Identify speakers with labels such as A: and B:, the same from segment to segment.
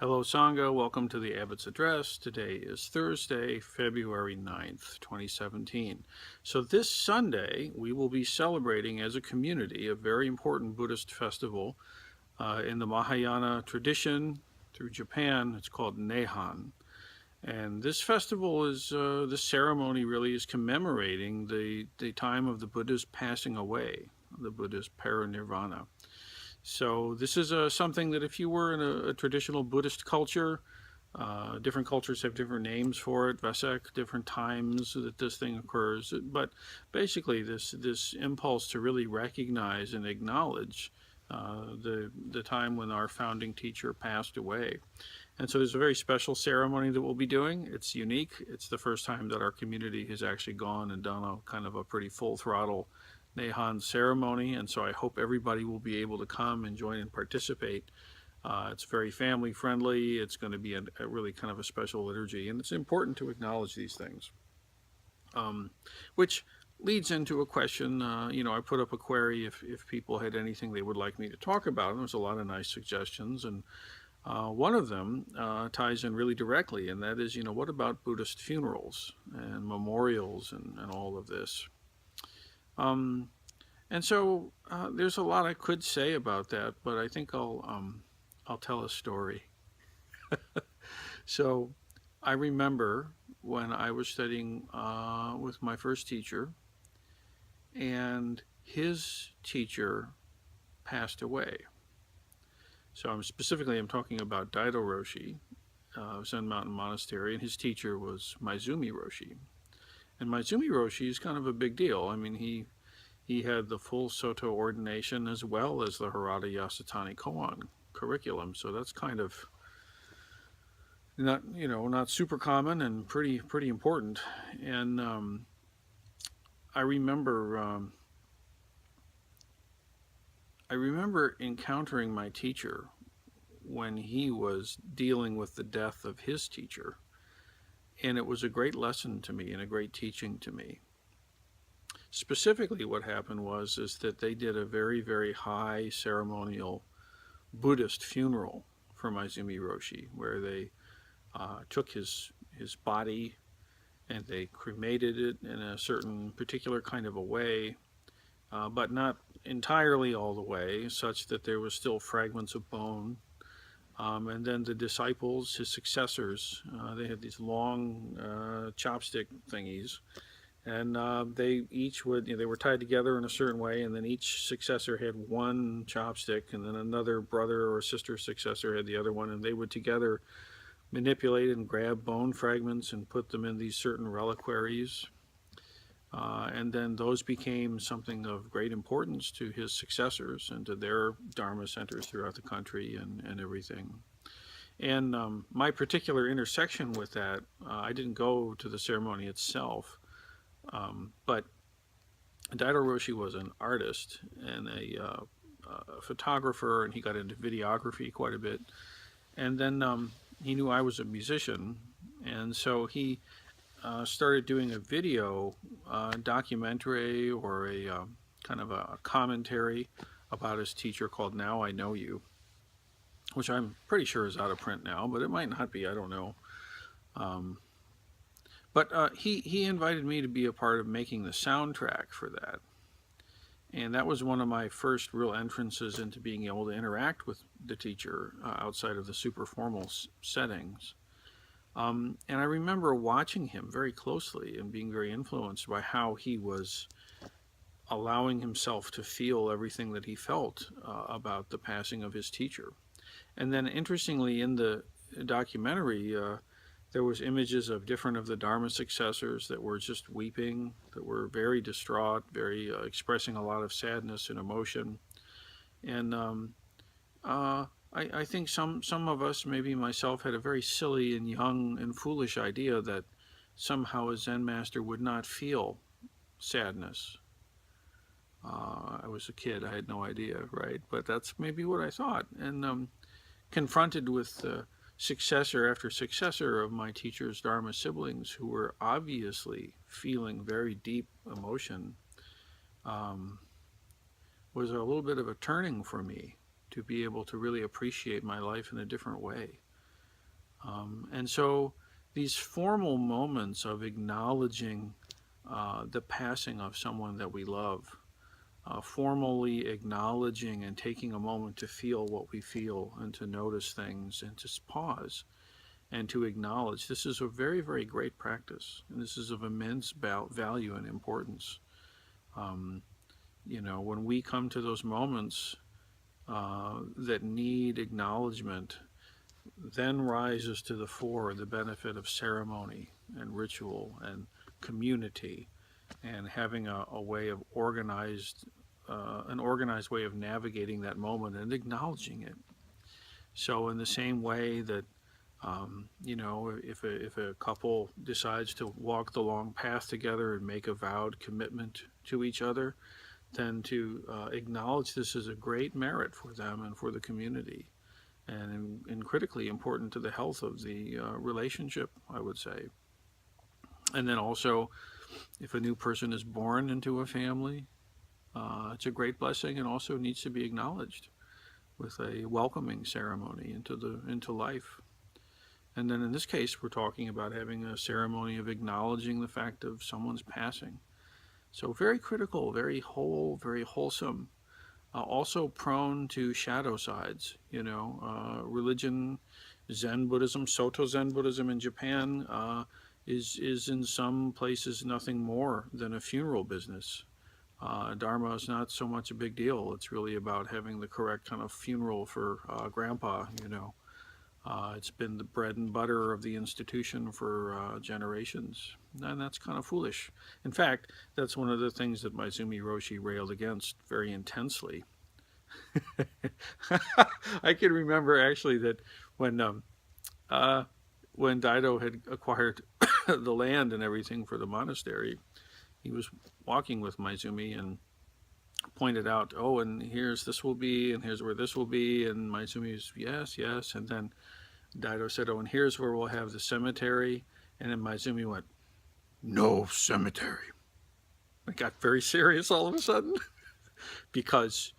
A: Hello, Sangha. Welcome to the Abbot's Address. Today is Thursday, February 9th, 2017. So this Sunday, we will be celebrating as a community a very important Buddhist festival in the Mahayana tradition through Japan. It's called Nehan. And this festival is, this ceremony really is commemorating the time of the Buddha's passing away, the Buddha's parinirvana. So this is something that if you were in a traditional Buddhist culture, different cultures have different names for it, Vesak, different times that this thing occurs. But basically this impulse to really recognize and acknowledge the time when our founding teacher passed away. And so there's a very special ceremony that we'll be doing. It's unique. It's the first time that our community has actually gone and done a kind of a pretty full throttle Nehan ceremony, and so I hope everybody will be able to come and join and participate. It's very family friendly. It's going to be a really kind of a special liturgy, and it's important to acknowledge these things. Which leads into a question. I put up a query if people had anything they would like me to talk about, and there's a lot of nice suggestions, and one of them ties in really directly, and that is, what about Buddhist funerals and memorials and all of this? And so there's a lot I could say about that, but I think I'll tell a story. So I remember when I was studying with my first teacher, and his teacher passed away. So I'm talking about Daido Roshi, Zen Mountain Monastery, and his teacher was Maizumi Roshi. And Maizumi Roshi is kind of a big deal. I mean, he had the full Soto ordination as well as the Harada Yasutani Koan curriculum. So that's kind of not super common and pretty important. And I remember encountering my teacher when he was dealing with the death of his teacher. And it was a great lesson to me and a great teaching to me. Specifically, what happened is that they did a very, very high ceremonial Buddhist funeral for Maizumi Roshi, where they took his body and they cremated it in a certain particular kind of a way, but not entirely all the way, such that there was still fragments of bone. And then the disciples, his successors, they had these long chopstick thingies, and they each would, they were tied together in a certain way, and then each successor had one chopstick, and then another brother or sister successor had the other one, and they would together manipulate and grab bone fragments and put them in these certain reliquaries. And then those became something of great importance to his successors and to their Dharma centers throughout the country and everything. And my particular intersection with that, I didn't go to the ceremony itself, but Daido Roshi was an artist and a photographer, and he got into videography quite a bit. And then he knew I was a musician, and so he started doing a video documentary or a kind of a commentary about his teacher called Now I Know You, which I'm pretty sure is out of print now, but it might not be, I don't know. But he invited me to be a part of making the soundtrack for that. And that was one of my first real entrances into being able to interact with the teacher outside of the super formal settings. And I remember watching him very closely and being very influenced by how he was allowing himself to feel everything that he felt about the passing of his teacher. And then interestingly, in the documentary, there was images of different of the Dharma successors that were just weeping, that were very distraught, very expressing a lot of sadness and emotion. And I think some of us, maybe myself, had a very silly and young and foolish idea that somehow a Zen master would not feel sadness. I was a kid, I had no idea, right? But that's maybe what I thought. And confronted with successor after successor of my teacher's Dharma siblings who were obviously feeling very deep emotion, was a little bit of a turning for me to be able to really appreciate my life in a different way. And so these formal moments of acknowledging the passing of someone that we love, formally acknowledging and taking a moment to feel what we feel and to notice things and to pause and to acknowledge, this is a very, very great practice. And this is of immense value and importance. When we come to those moments that need acknowledgement, then rises to the fore the benefit of ceremony and ritual and community, and having a way of an organized way of navigating that moment and acknowledging it. So in the same way that, if a couple decides to walk the long path together and make a vowed commitment to each other, then to acknowledge this as a great merit for them and for the community, and critically important to the health of the relationship, I would say. And then also, if a new person is born into a family, it's a great blessing and also needs to be acknowledged with a welcoming ceremony into life. And then in this case, we're talking about having a ceremony of acknowledging the fact of someone's passing. So very critical, very whole, very wholesome. Also prone to shadow sides. Religion, Zen Buddhism, Soto Zen Buddhism in Japan is in some places nothing more than a funeral business. Dharma is not so much a big deal. It's really about having the correct kind of funeral for grandpa. It's been the bread and butter of the institution for generations, and that's kind of foolish. In fact, that's one of the things that Maizumi Roshi railed against very intensely. I can remember actually that when Daido had acquired the land and everything for the monastery, he was walking with Maizumi and pointed out, oh, and here's this will be, and here's where this will be, and Maizumi was, yes, yes, and then Daido said, oh, and here's where we'll have the cemetery, and then Maizumi went, no cemetery. It got very serious all of a sudden, because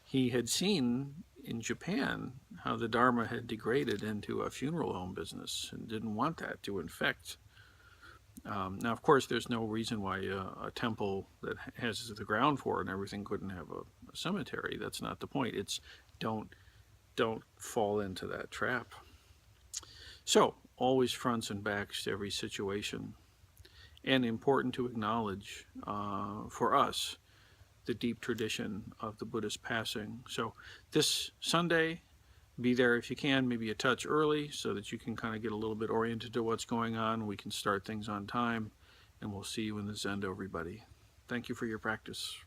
A: he had seen in Japan how the Dharma had degraded into a funeral home business and didn't want that to infect. Now, of course, there's no reason why a temple that has the ground floor and everything couldn't have a cemetery. That's not the point. It's don't fall into that trap. So, always fronts and backs to every situation. And important to acknowledge for us the deep tradition of the Buddha's passing. So this Sunday, be there if you can, maybe a touch early so that you can kind of get a little bit oriented to what's going on. We can start things on time, and we'll see you in the Zendo, everybody. Thank you for your practice.